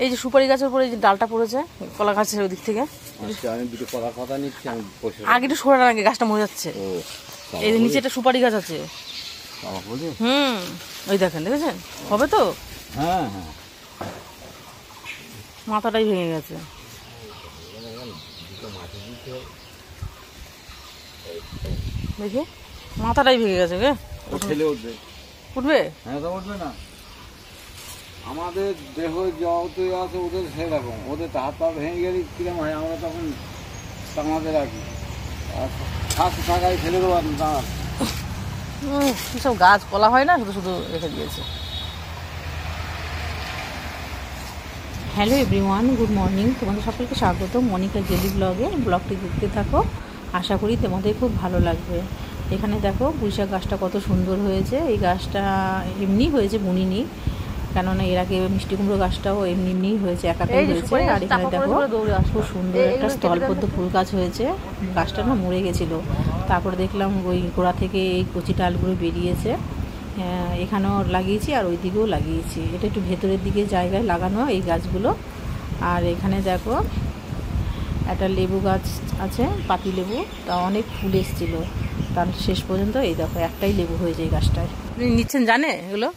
এই যে সুপারি গাছের উপরে যে ডালটা পড়েছে কলা গাছের ওদিক থেকে, আমি দুটো কলা পাতা নিচ্ছি। আমি আগে একটু সরার আগে গাছটা মরে যাচ্ছে। এই নিচে একটা সুপারি গাছ আছে। ওই দেখেন, দেখেছেন? হবে তো? হ্যাঁ হ্যাঁ, মাথাটাই ভেঙে গেছে। দেখি মাথাটাই ভেঙে গেছে। ছেলে উঠবে, উঠবে? হ্যাঁ তো উঠবে না। আমাদের দেহ যতই আছে ওদের সেরকম, ওদের হাত পা ভেঙে গেলে কিরম হয়, আমরা তখন টাঙাতে রাখি, শ্বাস থাকায় ফেলে দেবো না। সব গাছ কলা হয় না, শুধু শুধু রেখে দিয়েছে। Hello everyone, good morning. তোমাদের সকলকে স্বাগত মনিকা ডেলি ব্লগে। ব্লগটি দেখতে থাকো, আশা করি তোমাদের খুব ভালো লাগবে। এখানে দেখো পুঁইশাক গাছটা কত সুন্দর হয়েছে। এই গাছটা এমনি হয়েছে, বুনিনি, কেননা এর আগে মিষ্টি কুমড়ো গাছটাও এমনি হয়েছে, একাটাই হয়েছে। আর এখানে দেখো খুব সুন্দর একটা স্থলপদ্ম ফুল গাছ হয়েছে। গাছটা না মরে গেছিলো, তারপরে দেখলাম ওই গোড়া থেকে এই কচি ডালগুলো বেরিয়েছে। এখানেও লাগিয়েছি আর ওই দিকেও লাগিয়েছি। এটা একটু ভেতরের দিকে জায়গায় লাগানো এই গাছগুলো। আর এখানে দেখো একটা লেবু গাছ আছে, পাতি লেবু, তা অনেক ফুল এসেছিল, তার শেষ পর্যন্ত এই দেখো একটাই লেবু হয়েছে এই গাছটায়। আপনি নিচ্ছেন জানে এগুলো?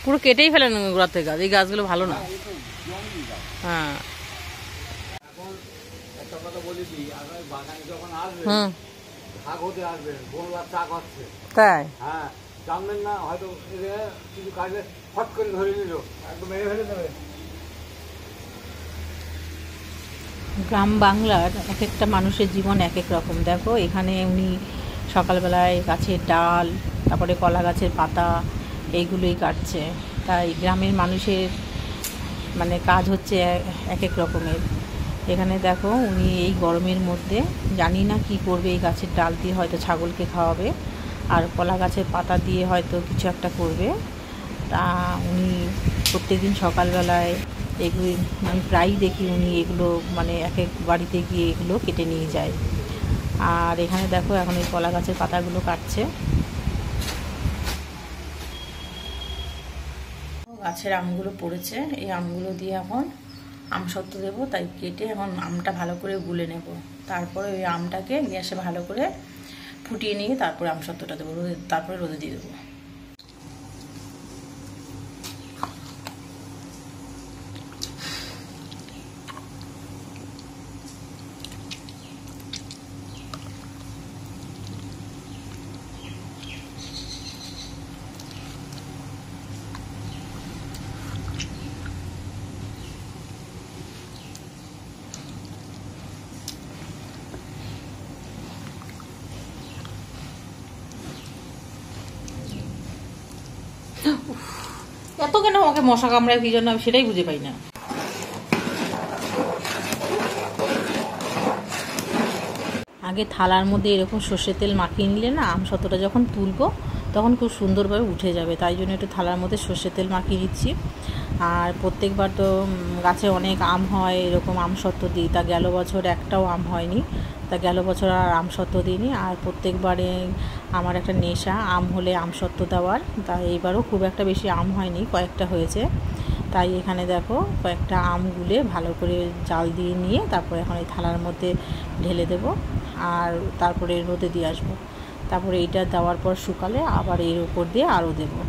পুরো কেটেই ফেলেন গোড়া থেকে গাছ, এই গাছগুলো ভালো না। হ্যাঁ তাই? হ্যাঁ, জানবেন না হয়তো, কিছু কাজে ফট করে ধরে নিল, একদম মেরে ফেলে দেবে। গ্রাম বাংলার এক একটা মানুষের জীবন এক এক রকম। দেখো এখানে উনি সকালবেলায় গাছের ডাল, তারপরে কলা গাছের পাতা, এইগুলোই কাটছে। তাই গ্রামের মানুষের মানে কাজ হচ্ছে এক এক রকমের। এখানে দেখো উনি এই গরমের মধ্যে জানি না কি করবে, এই গাছের ডাল দিয়ে হয়তো ছাগলকে খাওয়াবে, আর কলা গাছের পাতা দিয়ে হয়তো কিছু একটা করবে। তা উনি প্রত্যেকদিন সকালবেলায় এগুলো আমি প্রায়ই দেখি উনি এগুলো মানে এক এক বাড়িতে গিয়ে এগুলো কেটে নিয়ে যায়। আর এখানে দেখো এখন এই কলা গাছের পাতাগুলো কাটছে। গাছের আমগুলো পড়েছে, এই আমগুলো দিয়ে এখন আমসত্ত্ব দেবো, তাই কেটে এখন আমটা ভালো করে গুলে নেব। তারপরে ওই আমটাকে গ্যাসে ভালো করে ফুটিয়ে নিয়ে তারপরে আমসত্ত্বটা দেবো, তারপরে রোদে দিয়ে দেবো। এত কেন আমাকে মশা কামড়ায়, কি জন্য আমি সেটাই বুঝে পাই না। আগে থালার মধ্যে এরকম সর্ষের তেল মাখিয়ে নিলে না, আমসত্ত্বটা যখন তুলবো তখন খুব সুন্দরভাবে উঠে যাবে। তাই জন্য একটু থালার মধ্যে সর্ষের তেল মাখিয়ে দিচ্ছি। আর প্রত্যেকবার তো গাছে অনেক আম হয়, এরকম আমসত্ত্ব দিই। তা গেল বছর একটাও আম হয়নি, তা গেল বছর আর আমসত্ত্ব দিইনি। আর প্রত্যেকবারে আমার একটা নেশা আম হলে আমসত্ত্ব দেওয়ার। তা এইবারও খুব একটা বেশি আম হয়নি, কয়েকটা হয়েছে। তাই এখানে দেখো কয়েকটা আম গুলে ভালো করে জাল দিয়ে নিয়ে তারপরে এখন এই থালার মধ্যে ঢেলে দেব, আর তারপরে রোদে দিয়ে আসবো। তারপরে এইটা দেওয়ার পর শুকালে আবার এর উপর দিয়ে আরও দেবো।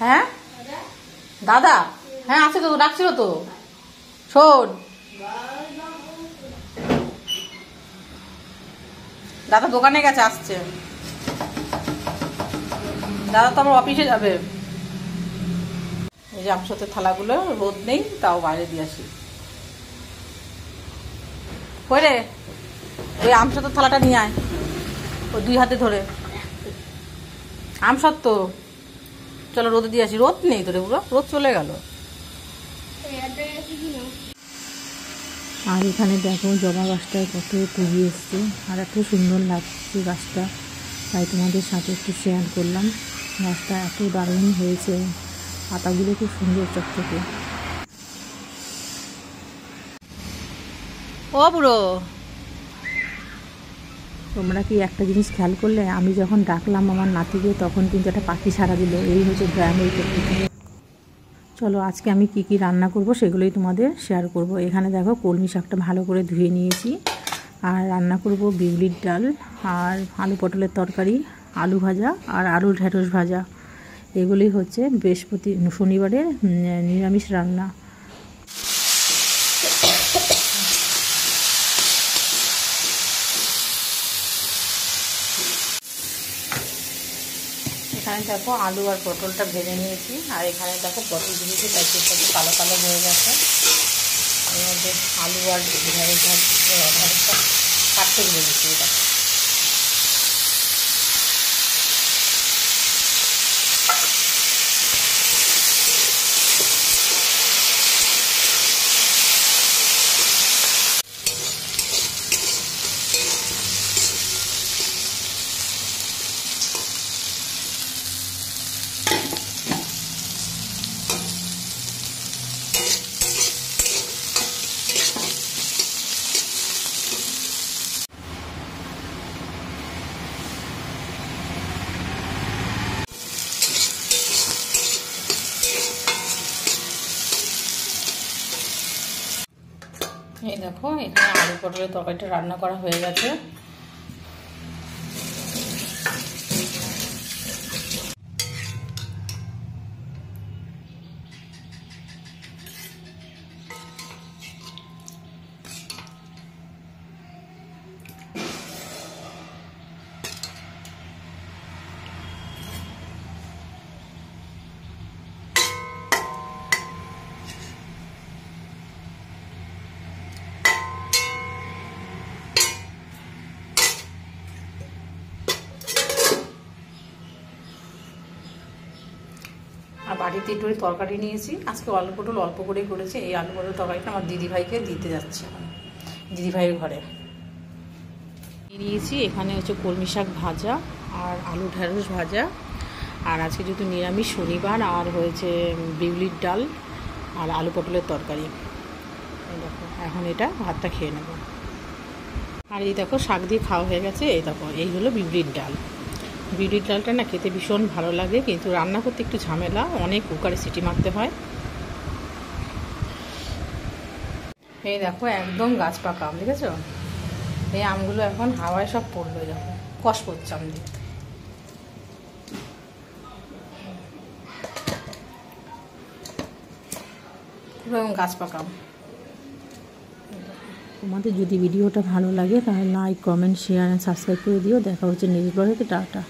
হ্যাঁ দাদা, হ্যাঁ আছে তো, ডাকছিল তো। শোন দাদা দোকানে গেছে, আসছে দাদা, তো আমার অফিসে যাবে। এই যে আমসত্ত্বের থালাগুলো রোদ নেই, তাও বাইরে দিয়ে আসি। কই রে ওই আমসত্ত্ব থালাটা নিয়ে আয়, ওই 2 হাতে ধরে আমসত্ত্ব। চলো রোদে দিয়ে আসি। রোদ নেই তোরে পুরো, রোদ চলে গেল। আর এখানে দেখো জবা গাছটায় কত কুড়ি এসছে, আর এত সুন্দর লাগছে গাছটা, তাই তোমাদের সাথে একটু শেয়ার করলাম। গাছটা এত দারুণ হয়েছে, পাতাগুলো খুব সুন্দর চকচকে। ও বুড়ো, তোমরা কি একটা জিনিস খেয়াল করলে, আমি যখন ডাকলাম আমার নাতিকে তখন কিন্তু একটা পাখি সাড়া দিল। এই হচ্ছে গ্রামের প্রকৃতি। চলো আজকে আমি কি কি রান্না করব সেগুলোই তোমাদের শেয়ার করব। এখানে দেখো কলমি শাকটা ভালো করে ধুয়ে নিয়েছি, আর রান্না করব বিউলির ডাল, আর আলু পটলের তরকারি, আলু ভাজা, আর আলু ঢেঁড়স ভাজা। এগুলোই হচ্ছে শনিবারের নিরামিষ রান্না। এখানে দেখো আলু আর পটলটা ভেজে নিয়েছি, আর এখানে দেখো পটল দিয়েছি, তাই সেটা কালো কালো হয়ে গেছে। এর মধ্যে আলু আর ঢেঁড়সটা কাটতে ভেজে দিচ্ছি। এটা এই দেখো এখানে আলু পটলের তরকারিটা রান্না করা হয়ে গেছে। আর বাড়িতে একটু তরকারি নিয়েছি, আজকে আলু পটল অল্প করেই করেছি। এই আলু পটল তরকারিটা আমার দিদিভাইকে দিতে যাচ্ছে, দিদিভাইয়ের ঘরে নিয়েছি। এখানে হচ্ছে কলমি শাক ভাজা আর আলু ঢেঁড়স ভাজা, আর আজকে যেহেতু নিরামিষ শনিবার, আর হয়েছে বিউলির ডাল আর আলু পটলের তরকারি। দেখো এখন এটা ভাতটা খেয়ে নেব। আর এই দেখো শাক দিয়ে খাওয়া হয়ে গেছে। এই দেখো এই হলো বিউলির ডাল। বিউলির ডালটা না খেতে ভীষণ ভালো লাগে, কিন্তু রান্না করতে একটু ঝামেলা, অনেক কুকারে সিটি মারতে হয়। এই দেখো একদম গাছ পাকা আম, দেখেছো? এই আমগুলো এখন হাওয়ায় সব পড়লো, দেখো কষ পড়ছে আম দিয়ে, পুরো গাছ পাকা আম। তোমাদের যদি ভিডিওটা ভালো লাগে তাহলে like, comment, share and subscribe করে দিও। দেখা হচ্ছে নেক্সট ব্লগে। টাটা।